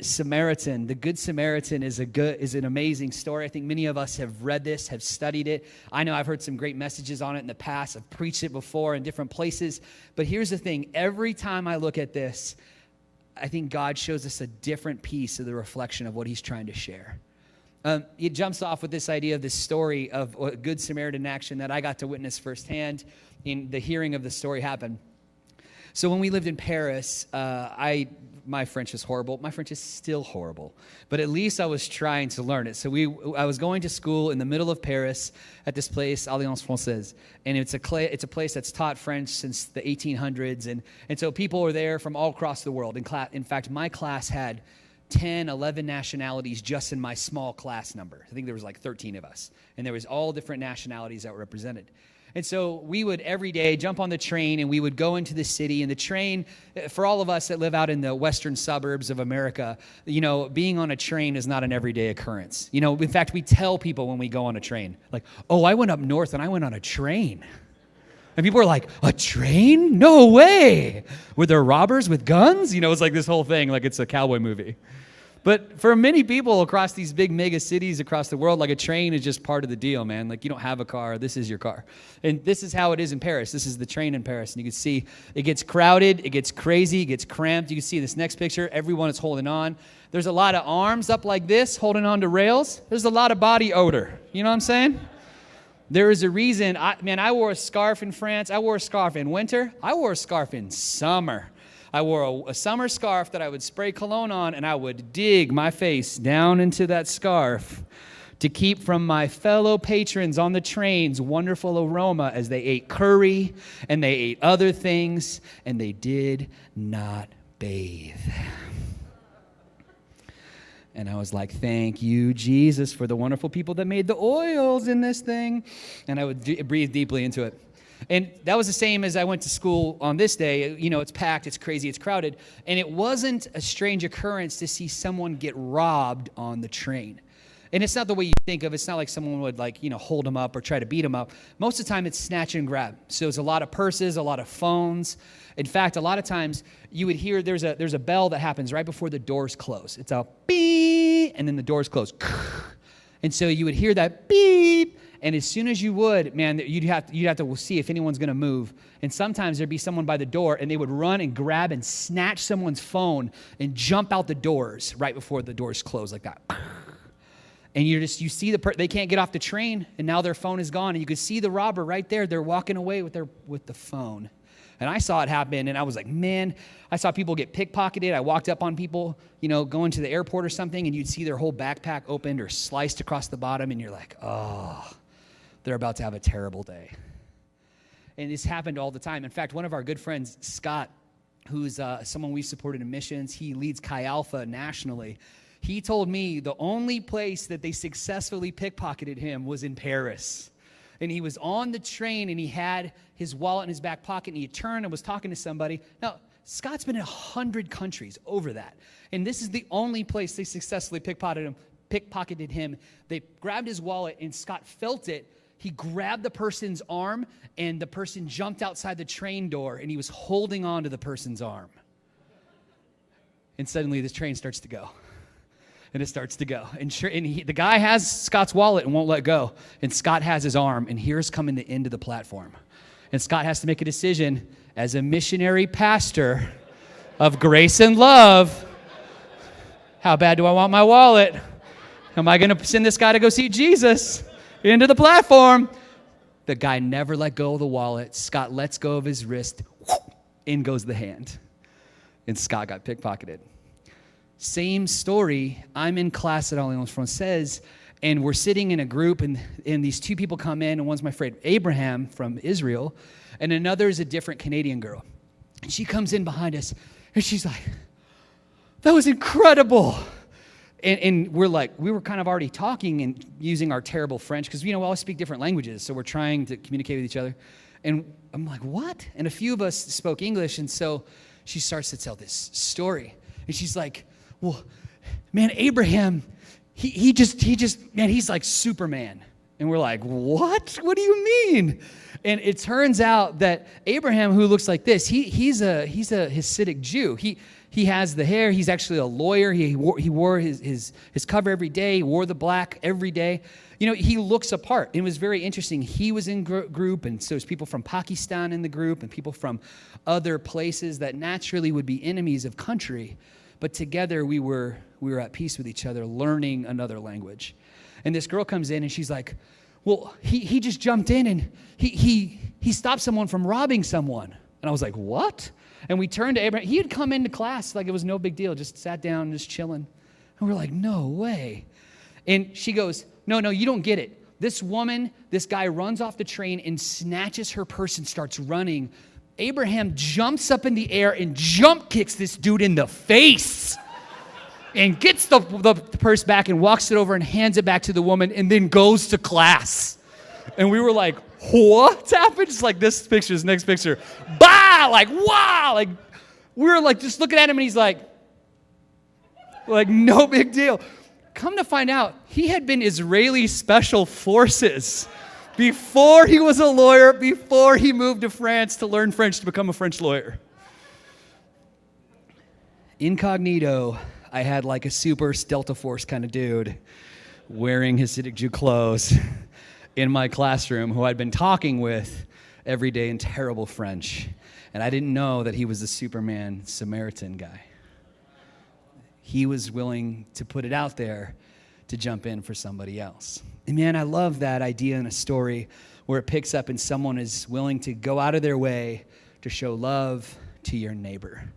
Samaritan. The Good Samaritan is an amazing story. I think many of us have read this, have studied it. I know I've heard some great messages on it in the past. I've preached it before in different places. But here's the thing. Every time I look at this, I think God shows us a different piece of the reflection of what he's trying to share. It jumps off with this idea of this story of a Good Samaritan action that I got to witness firsthand in the hearing of the story happen. So when we lived in Paris, my French is horrible. My French is still horrible. But at least I was trying to learn it. So I was going to school in the middle of Paris at this place, Alliance Française. And it's a place that's taught French since the 1800s. And so people are there from all across the world. In fact, my class had 10, 11 nationalities just in my small class number. I think there was like 13 of us. And there was all different nationalities that were represented. And so we would every day jump on the train and we would go into the city. And the train, for all of us that live out in the western suburbs of America, being on a train is not an everyday occurrence. In fact, we tell people when we go on a train, like, oh, I went up north and I went on a train. And people are like, a train? No way. Were there robbers with guns? It's like this whole thing, like it's a cowboy movie. But for many people across these big mega cities across the world, like a train is just part of the deal, man. Like you don't have a car, this is your car. And this is how it is in Paris. This is the train in Paris. And you can see it gets crowded, it gets crazy, it gets cramped. You can see in this next picture, everyone is holding on. There's a lot of arms up like this, holding on to rails. There's a lot of body odor. You know what I'm saying? There is a reason. I wore a scarf in France. I wore a scarf in winter. I wore a scarf in summer. I wore a summer scarf that I would spray cologne on, and I would dig my face down into that scarf to keep from my fellow patrons on the train's wonderful aroma as they ate curry and they ate other things, and they did not bathe. And I was like, thank you, Jesus, for the wonderful people that made the oils in this thing. And I would breathe deeply into it. And that was the same as I went to school on this day. It's packed, it's crazy, it's crowded. And it wasn't a strange occurrence to see someone get robbed on the train. And it's not the way you think of. It's not like someone would hold them up or try to beat them up. Most of the time it's snatch and grab. So there's a lot of purses, a lot of phones. In fact, a lot of times you would hear there's a bell that happens right before the doors close. It's a beep, and then the doors close. And so you would hear that beep. And as soon as you would, man, you'd have to see if anyone's going to move. And sometimes there'd be someone by the door, and they would run and grab and snatch someone's phone and jump out the doors right before the doors close like that. And you see they can't get off the train, and now their phone is gone. And you could see the robber right there. They're walking away with the phone. And I saw it happen, and I was like, man, I saw people get pickpocketed. I walked up on people, going to the airport or something, and you'd see their whole backpack opened or sliced across the bottom, and you're like, oh, they're about to have a terrible day. And this happened all the time. In fact, one of our good friends, Scott, who's someone we supported in missions, he leads Chi Alpha nationally. He told me the only place that they successfully pickpocketed him was in Paris. And he was on the train, and he had his wallet in his back pocket, and he turned and was talking to somebody. Now, Scott's been in 100 countries over that. And this is the only place they successfully pickpocketed him. They grabbed his wallet, and Scott felt it. He grabbed the person's arm, and the person jumped outside the train door, and he was holding on to the person's arm. And suddenly, this train starts to go. And it starts to go. And the guy has Scott's wallet and won't let go. And Scott has his arm, and here's coming the end of the platform. And Scott has to make a decision as a missionary pastor of grace and love. How bad do I want my wallet? Am I going to send this guy to go see Jesus? Into the platform. The guy never let go of the wallet. Scott lets go of his wrist. In goes the hand. And Scott got pickpocketed. Same story. I'm in class at Alliance Française, and we're sitting in a group, and these two people come in, and one's my friend Abraham from Israel, and another is a different Canadian girl. And she comes in behind us, and she's like, that was incredible. And we were kind of already talking and using our terrible French, because, we all speak different languages, so we're trying to communicate with each other. And I'm like, what? And a few of us spoke English, and so she starts to tell this story. And she's like, well, man, Abraham, he just, man, he's like Superman. And we're like, what? What do you mean? And it turns out that Abraham, who looks like this, he's a Hasidic Jew. He has the hair. He's actually a lawyer. He wore his cover every day. He wore the black every day. You know, he looks apart. It was very interesting. He was in group, and so there's people from Pakistan in the group and people from other places that naturally would be enemies of country. But together we were at peace with each other, learning another language. And this girl comes in and she's like, well, he just jumped in and he stopped someone from robbing someone. And I was like, what? And we turned to Abraham. He had come into class like it was no big deal, just sat down, just chilling. And we're like, no way. And she goes, no, you don't get it. This guy runs off the train and snatches her purse and starts running. Abraham jumps up in the air and jump kicks this dude in the face and gets the purse back and walks it over and hands it back to the woman and then goes to class. And we were like, what happened? Just like this next picture. Bah! Like, wow! Like, we were like just looking at him and he's like, no big deal. Come to find out, he had been Israeli Special Forces before he was a lawyer, before he moved to France to learn French to become a French lawyer. Incognito, I had like a super Delta Force kind of dude wearing Hasidic Jew clothes in my classroom who I'd been talking with every day in terrible French. And I didn't know that he was the Superman Samaritan guy. He was willing to put it out there to jump in for somebody else. And man, I love that idea in a story where it picks up and someone is willing to go out of their way to show love to your neighbor.